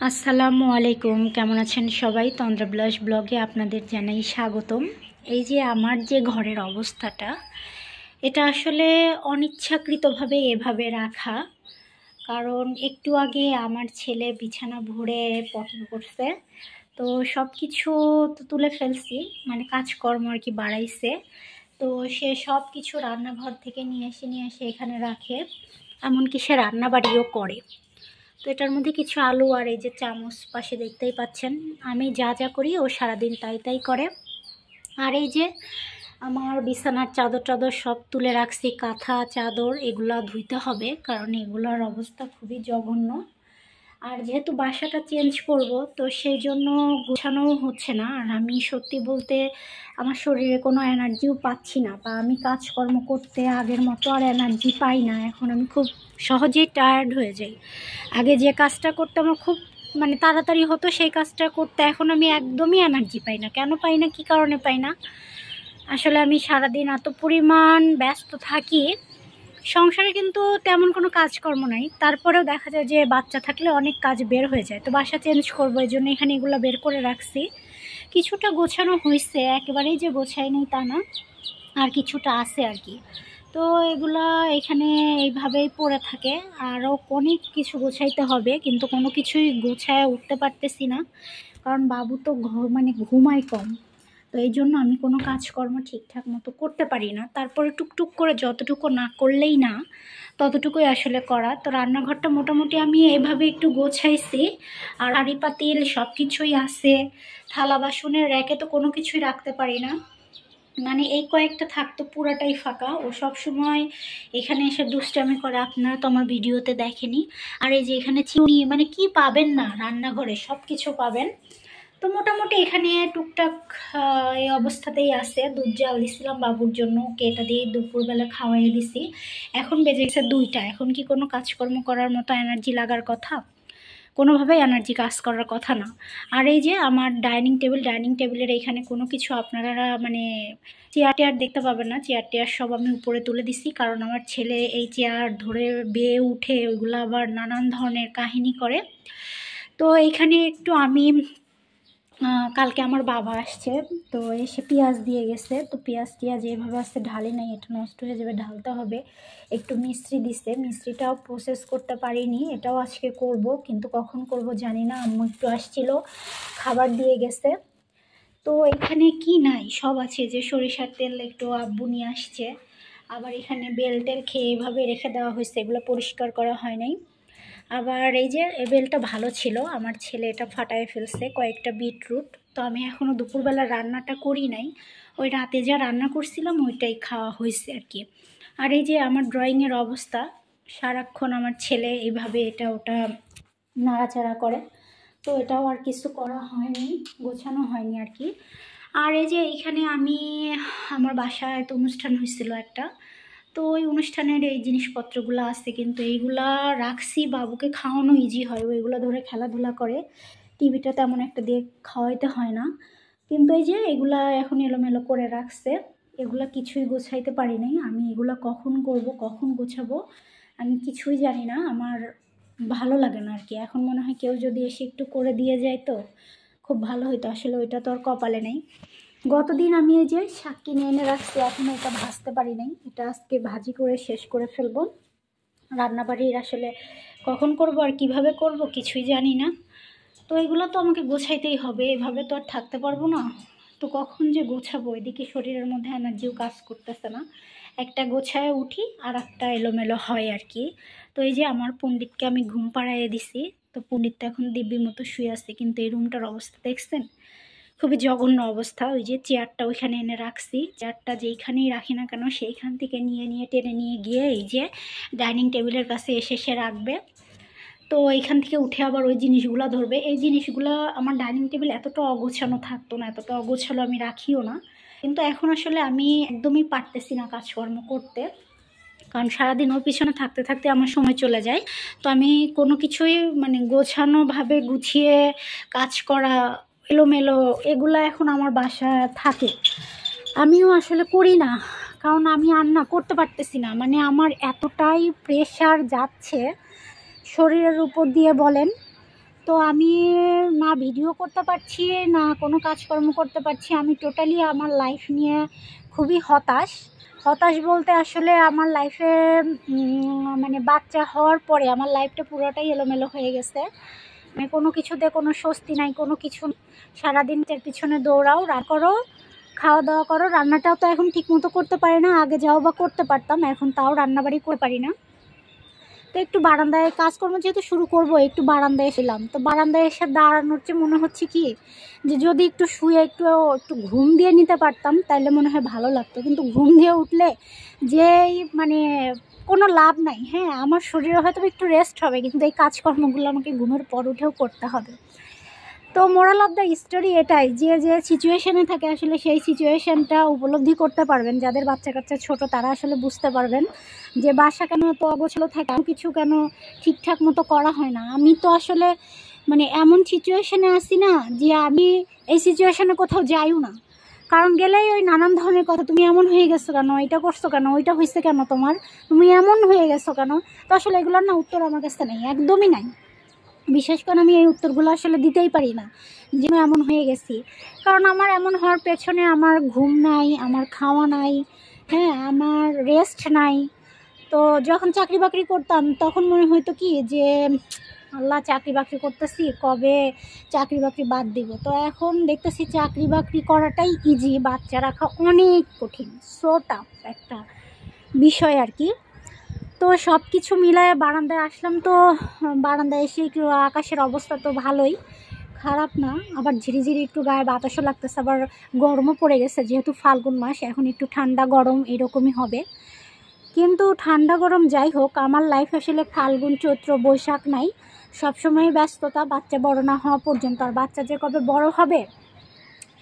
আসসালামু আলাইকুম, কেমন আছেন সবাই? তন্দ্রা বিলাস ব্লগে আপনাদের জানাই স্বাগতম। এই যে আমার যে ঘরের অবস্থাটা, এটা আসলে অনিচ্ছাকৃতভাবে এভাবে রাখা। কারণ একটু আগে আমার ছেলে বিছানা ভরে পটি করছে, তো সব কিছু তো তুলে ফেলছি, মানে কাজকর্ম আর কি বাড়াইছে। তো সে সব কিছু রান্নাঘর থেকে নিয়ে এসে এখানে রাখে, এমনকি সে রান্নাবাড়িও করে। তো এটার মধ্যে কিছু আলু আর এই যে চামচ পাশে দেখতেই পাচ্ছেন, আমি যা যা করি ও সারাদিন তাই করে। আর এই যে আমার বিছানার চাদর টাদর সব তুলে রাখছি, কাঁথা চাদর এগুলা ধুইতে হবে, কারণ এগুলোর অবস্থা খুবই জঘন্য। আর যেহেতু বাসাটা চেঞ্জ করব, তো সেই জন্য গোছানোও হচ্ছে না। আর আমি সত্যি বলতে আমার শরীরে কোনো এনার্জিও পাচ্ছি না, বা আমি কাজকর্ম করতে আগের মতো আর এনার্জি পাই না। এখন আমি খুব সহজেই টায়ার্ড হয়ে যাই। আগে যে কাজটা করতে আমার খুব মানে তাড়াতাড়ি হতো, সেই কাজটা করতে এখন আমি একদমই এনার্জি পাই না। কেন পাই না, কী কারণে পাই না, আসলে আমি সারাদিন এত পরিমাণ ব্যস্ত থাকি। সংসারে কিন্তু তেমন কোনো কাজকর্ম নাই, তারপরেও দেখা যায় যে বাচ্চা থাকলে অনেক কাজ বের হয়ে যায়। তো বাসা চেঞ্জ করবো, এই জন্য এখানে এগুলো বের করে রাখছি। কিছুটা গোছানো হয়েছে, একেবারেই যে গোছাই নেই তা না, আর কিছুটা আছে আর কি। তো এগুলা এখানে এইভাবেই পড়ে থাকে। আরও অনেক কিছু গোছাইতে হবে, কিন্তু কোনো কিছুই গোছায় উঠতে পারতেছি না, কারণ বাবু তো মানে ঘুমায় কম। তো এই জন্য আমি কোনো কাজকর্ম ঠিকঠাক মতো করতে পারি না। তারপরে টুকটুক করে যতটুকু না করলেই না, ততটুকুই আসলে করা। তো রান্নাঘরটা মোটামুটি আমি এভাবে একটু গোছাইছি। আর হাঁড়ি পাতিল সব কিছুই আছে, থালা বাসনের র্যাকে তো কোনো কিছুই রাখতে পারি না, মানে এই কয়েকটা থাকতো, পুরাটাই ফাঁকা। ও সব সময় এখানে এসে দুষ্টামি করে, আপনারা তো আমার ভিডিওতে দেখেনি। আর এই যে এখানে চিনি, মানে কি পাবেন না রান্নাঘরে, সব কিছু পাবেন। তো মোটামুটি এখানে টুকটাক এই অবস্থাতেই আছে। দুধ জাল দিছিলাম বাবুর জন্য, ওকে এটা দিয়ে দুপুরবেলা খাওয়াই দিছি। এখন বেজে গেছে 2টা, এখন কি কোনো কাজকর্ম করার মতো এনার্জি লাগার কথা? কোনোভাবেই এনার্জি কাজ করার কথা না। আর এই যে আমার ডাইনিং টেবিলের এইখানে কোনো কিছু আপনারা মানে চেয়ার টেয়ার দেখতে পাবেন না। চেয়ার টেয়ার সব আমি উপরে তুলে দিছি, কারণ আমার ছেলে এই চেয়ার ধরে বেয়ে উঠে ওইগুলো আবার নানান ধরনের কাহিনী করে। তো এইখানে একটু আমি কালকে আমার বাবা আসছে, তো এসে পেঁয়াজ দিয়ে গেছে। তো পেঁয়াজ টিয়াজ যেভাবে আসছে ঢালি নাই, এটা নষ্ট হয়ে যাবে, ঢালতে হবে। একটু মিস্ত্রি দিছে, মিস্ত্রিটাও প্রসেস করতে পারিনি, এটাও আজকে করব, কিন্তু কখন করব জানি না। আম্মু একটু আসছিল, খাবার দিয়ে গেছে। তো এখানে কি নাই, সব আছে। যে সরিষার তেল একটু আব্বু নিয়ে আসছে, আবার এখানে বেল টেল খেয়ে এভাবে রেখে দেওয়া হয়েছে, এগুলো পরিষ্কার করা হয় নাই। আবার এই যে বেলটা ভালো ছিল, আমার ছেলে এটা ফাটায় ফেলছে, কয়েকটা বিটরুট। তো আমি এখনও দুপুরবেলা রান্নাটা করি নাই, ওই রাতে যা রান্না করছিলাম ওইটাই খাওয়া হয়েছে আর কি। আর এই যে আমার ড্রয়িংয়ের অবস্থা, সারাক্ষণ আমার ছেলে এইভাবে এটা ওটা নাড়াচাড়া করে, তো এটাও আর কিছু করা হয়নি, গোছানো হয়নি আর কি। আর এই যে এইখানে আমি, আমার বাসায় একটা অনুষ্ঠান হয়েছিল একটা, তো ওই অনুষ্ঠানের এই জিনিসপত্রগুলো আছে, কিন্তু এইগুলা রাখছি বাবুকে খাওয়ানো ইজি হয়, ওইগুলো ধরে খেলাধুলা করে। টিভিটা তেমন একটা দিয়ে খাওয়াইতে হয় না, কিন্তু এই যে এগুলা এখন এলোমেলো করে রাখছে, এগুলা কিছুই গোছাইতে পারি নাই। আমি এগুলা কখন করব, কখন গোছাবো আমি কিছুই জানি না, আমার ভালো লাগে না আর কি। এখন মনে হয় কেউ যদি এসে একটু করে দিয়ে যায় তো খুব ভালো হতো, আসলে ওইটা তো আর কপালে নেই। গতদিন আমি এই যে শাক কিনে এনে রাখছি, এখন এটা ভাজতে পারি নাই, এটা আজকে ভাজি করে শেষ করে ফেলবো। রান্নাবাড়ির আসলে কখন করব আর কিভাবে করব কিছুই জানি না। তো এগুলো তো আমাকে গোছাইতেই হবে, এভাবে তো আর থাকতে পারবো না। তো কখন যে গোছাবো, এদিকে শরীরের মধ্যে এনার্জিও কাজ করতেছে না, একটা গোছায় উঠি আর একটা এলোমেলো হয় আর কি। তো এই যে আমার পণ্ডিতকে আমি ঘুম পাড়াইয়ে দিছি, তো পণ্ডিত তো এখন দিব্যির মতো শুয়ে আছে, কিন্তু এই রুমটার অবস্থা দেখছেন, খুবই জঘন্য অবস্থা। ওই যে চেয়ারটা ওইখানে এনে রাখছি, চেয়ারটা যেইখানেই রাখি না কেন সেইখান থেকে নিয়ে টেনে নিয়ে গিয়ে এই যে ডাইনিং টেবিলের কাছে এসে সে রাখবে। তো এইখান থেকে উঠে আবার ওই জিনিসগুলো ধরবে। এই জিনিসগুলো আমার ডাইনিং টেবিল এতটা অগোছানো থাকতো না, এতটা অগোছালো আমি রাখিও না, কিন্তু এখন আসলে আমি একদমই পারতেছি না কাজকর্ম করতে, কারণ সারাদিন ওর পিছনে থাকতে থাকতে আমার সময় চলে যায়। তো আমি কোনো কিছুই মানে গোছানোভাবে গুছিয়ে কাজ করা, এলোমেলো, এগুলো এখন আমার বাসায় থাকে, আমিও আসলে করি না, কারণ আমি আর না করতে পারতেছি না। মানে আমার এতটাই প্রেশার যাচ্ছে শরীরের উপর দিয়ে বলেন, তো আমি না ভিডিও করতে পারছি না কোনো কাজকর্ম করতে পারছি। আমি টোটালি আমার লাইফ নিয়ে খুবই হতাশ। হতাশ বলতে আসলে আমার লাইফে মানে বাচ্চা হওয়ার পরে আমার লাইফটা পুরোটাই এলোমেলো হয়ে গেছে। মানে কোনো কিছুতে কোনো স্বস্তি নাই, কোনো কিছু। সারাদিন এর পিছনে দৌড়াও, করো, খাওয়া দাওয়া করো। রান্নাটাও তো এখন ঠিকমতো করতে পারি না, আগে যাও বা করতে পারতাম, এখন তাও রান্নাবাড়ি করতে পারি না। তো একটু বারান্দায় কাজকর্ম যেহেতু শুরু করব, একটু বারান্দায় এসেলাম। তো বারান্দায় এসে দাঁড়ানোর চেয়ে মনে হচ্ছে কি যে যদি একটু শুয়ে একটু ঘুম দিয়ে নিতে পারতাম তাহলে মনে হয় ভালো লাগতো। কিন্তু ঘুম দিয়ে উঠলে যেই মানে কোনো লাভ নাই। হ্যাঁ, আমার শরীরে হয়তো একটু রেস্ট হবে, কিন্তু এই কাজকর্মগুলো আমাকে ঘুমের পর উঠেও করতে হবে। তো মোরাল অফ দ্য স্টোরি এটাই, যে যে সিচুয়েশানে থাকে আসলে সেই সিচুয়েশানটা উপলব্ধি করতে পারবেন। যাদের বাচ্চা কাচ্চা ছোটো তারা আসলে বুঝতে পারবেন যে বাসা কেন এত অগোছালো থাকে, কিছু কেন ঠিকঠাক মতো করা হয় না। আমি তো আসলে মানে এমন সিচুয়েশানে আসি না যে আমি এই সিচুয়েশানে কোথাও যাইও না, কারণ গেলেই ওই নানান ধরনের কথা, তুমি এমন হয়ে গেছো কেন, এটা করছো কেন, ওইটা হয়েছে কেন তোমার, তুমি এমন হয়ে গেছো কেন। তো আসলে এগুলোর না উত্তর আমার কাছে নেই, একদমই নাই। বিশেষ করে আমি এই উত্তরগুলো আসলে দিতেই পারি না যে আমি এমন হয়ে গেছি, কারণ আমার এমন হওয়ার পেছনে আমার ঘুম নাই, আমার খাওয়া নাই, হ্যাঁ, আমার রেস্ট নাই। তো যখন চাকরি বাকরি করতাম তখন মনে হইতো কি যে আল্লাহ, চাকরি বাকরি করতেছি, কবে চাকরি বাকরি বাদ দিব। তো এখন দেখতেছি চাকরি বাকরি করাটাই ইজি, বাচ্চা রাখা অনেক কঠিন, সো টাফ একটা বিষয় আর কি। তো সব কিছু মিলায় বারান্দায় আসলাম। তো বারান্দায় এসে একটু আকাশের অবস্থা তো ভালোই, খারাপ না, আবার ঝিরিঝিরি একটু গায়ে বাতাসও লাগতেছে, আবার গরমও পড়ে গেছে। যেহেতু ফাল্গুন মাস, এখন একটু ঠান্ডা গরম এরকমই হবে। কিন্তু ঠান্ডা গরম যাই হোক, আমার লাইফ আসলে ফাল্গুন চৈত্র বৈশাখ নাই, সবসময় ব্যস্ততা বাচ্চা বড় না হওয়া পর্যন্ত। আর বাচ্চা যে কবে বড় হবে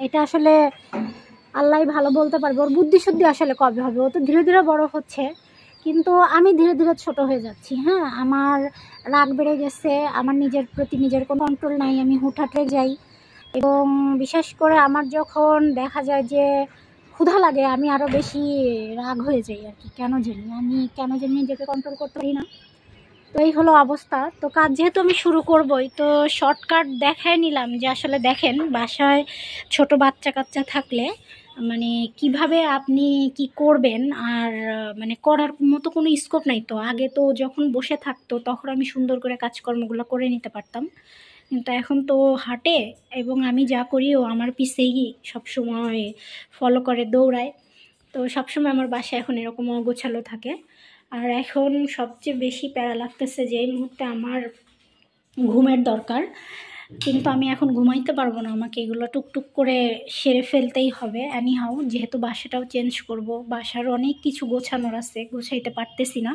এটা আসলে আল্লাহ ভালো বলতে পারবে, ওর বুদ্ধিশুদ্ধি আসলে কবে হবে। ও তো ধীরে ধীরে বড় হচ্ছে, কিন্তু আমি ধীরে ধীরে ছোট হয়ে যাচ্ছি। হ্যাঁ, আমার রাগ বেড়ে গেছে, আমার নিজের প্রতি নিজের কোনো কন্ট্রোল নাই, আমি হুটহাটে যাই। এবং বিশেষ করে আমার যখন দেখা যায় যে ক্ষুধা লাগে, আমি আরও বেশি রাগ হয়ে যাই আর কি, কেন জানি নিজেকে কন্ট্রোল করতে পারি না। তো এই হলো অবস্থা। তো কাজ যেহেতু আমি শুরু করবই, তো শর্টকাট দেখায় নিলাম যে আসলে দেখেন বাসায় ছোট বাচ্চা কাচ্চা থাকলে মানে কিভাবে আপনি কি করবেন, আর মানে করার মতো কোনো স্কোপ নাই। তো আগে তো যখন বসে থাকতো তখন আমি সুন্দর করে কাজকর্মগুলো করে নিতে পারতাম, কিন্তু এখন তো হাঁটে, এবং আমি যা করি ও আমার পিছেই সবসময় ফলো করে, দৌড়ায়। তো সবসময় আমার বাসায় এখন এরকম অগোছালো থাকে। আর এখন সবচেয়ে বেশি প্যারা লাগতেছে যে এই মুহূর্তে আমার ঘুমের দরকার, কিন্তু আমি এখন ঘুমাইতে পারবো না, আমাকে এগুলো টুকটুক করে সেরে ফেলতেই হবে এনিহাউ। যেহেতু বাসাটাও চেঞ্জ করব, বাসার অনেক কিছু গোছানোর আছে, গোছাইতে পারতেছি না।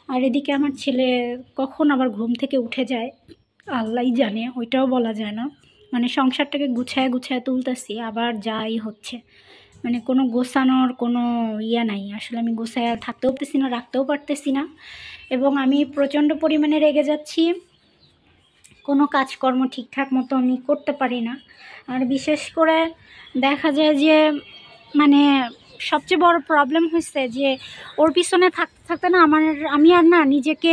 আর এদিকে আমার ছেলে কখন আবার ঘুম থেকে উঠে যায় আল্লাহই জানে, ওইটাও বলা যায় না। মানে সংসারটাকে গুছায় গুছায় তুলতেছি, আবার যাই হচ্ছে, মানে কোনো গোছানোর কোনো ইয়ে নাই। আসলে আমি গোছায় থাকতেও পারতেছি না, রাখতেও পারতেছি না, এবং আমি প্রচণ্ড পরিমাণে রেগে যাচ্ছি। কোনো কাজকর্ম ঠিকঠাক মতো আমি করতে পারি না। আর বিশেষ করে দেখা যায় যে মানে সবচেয়ে বড় প্রবলেম হচ্ছে যে ওর পিছনে থাকতে থাকতে না আমি আর না নিজেকে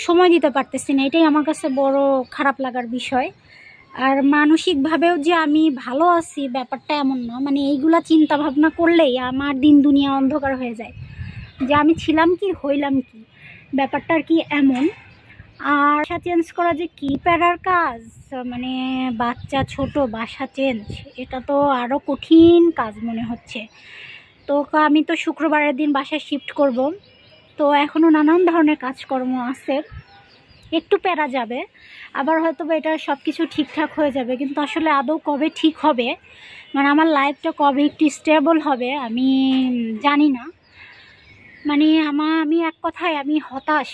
সময় দিতে পারতেছি না। এটাই আমার কাছে বড় খারাপ লাগার বিষয়। আর মানসিকভাবেও যে আমি ভালো আছি ব্যাপারটা এমন না, মানে এইগুলা চিন্তা ভাবনা করলেই আমার দিন দুনিয়া অন্ধকার হয়ে যায়, যে আমি ছিলাম কি হইলাম কি, ব্যাপারটা আর কি এমন। আর বাসা চেঞ্জ করা যে কি প্যারার কাজ, মানে বাচ্চা ছোট, বাসা চেঞ্জ, এটা তো আরও কঠিন কাজ মনে হচ্ছে। তো আমি তো শুক্রবারের দিন বাসায় শিফট করব, তো এখনও নানান ধরনের কাজকর্ম আছে, একটু প্যারা যাবে, আবার হয়তো বা এটা সব কিছু ঠিকঠাক হয়ে যাবে। কিন্তু আসলে আদৌ কবে ঠিক হবে, মানে আমার লাইফটা কবে একটু স্টেবল হবে আমি জানি না। মানে আমি এক কথায় আমি হতাশ,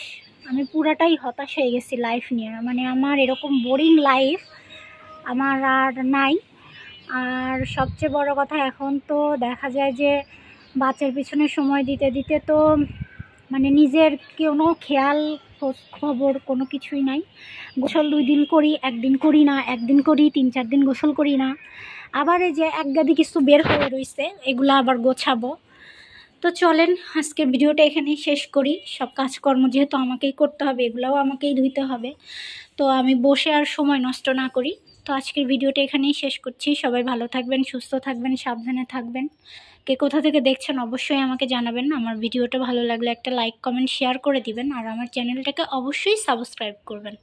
আমি পুরাটাই হতাশ হয়ে গেছি লাইফ নিয়ে। মানে আমার এরকম বোরিং লাইফ আমার আর নাই। আর সবচেয়ে বড় কথা, এখন তো দেখা যায় যে বাচ্চার পিছনে সময় দিতে দিতে তো মানে নিজের কোনো খেয়াল খবর কোনো কিছুই নাই। গোসল 2 দিন করি, 1 দিন করি না, 1 দিন করি, 3-4 দিন গোসল করি না। আবার এই যে এক গাদি কিছু বের হয়ে রয়েছে, এগুলো আবার গোছাবো। তো চলেন আজকের ভিডিওটা এখানেই শেষ করি। সব কাজকর্ম যেহেতু আমাকেই করতে হবে, এগুলোও আমাকেই ধুইতে হবে, তো আমি বসে আর সময় নষ্ট না করি। তো আজকের ভিডিওটা এখানেই শেষ করছি। সবাই ভালো থাকবেন, সুস্থ থাকবেন, সাবধানে থাকবেন। কে কোথা থেকে দেখছেন অবশ্যই আমাকে জানাবেন। আমার ভিডিওটা ভালো লাগলে একটা লাইক, কমেন্ট, শেয়ার করে দিবেন, আর আমার চ্যানেলটাকে অবশ্যই সাবস্ক্রাইব করবেন।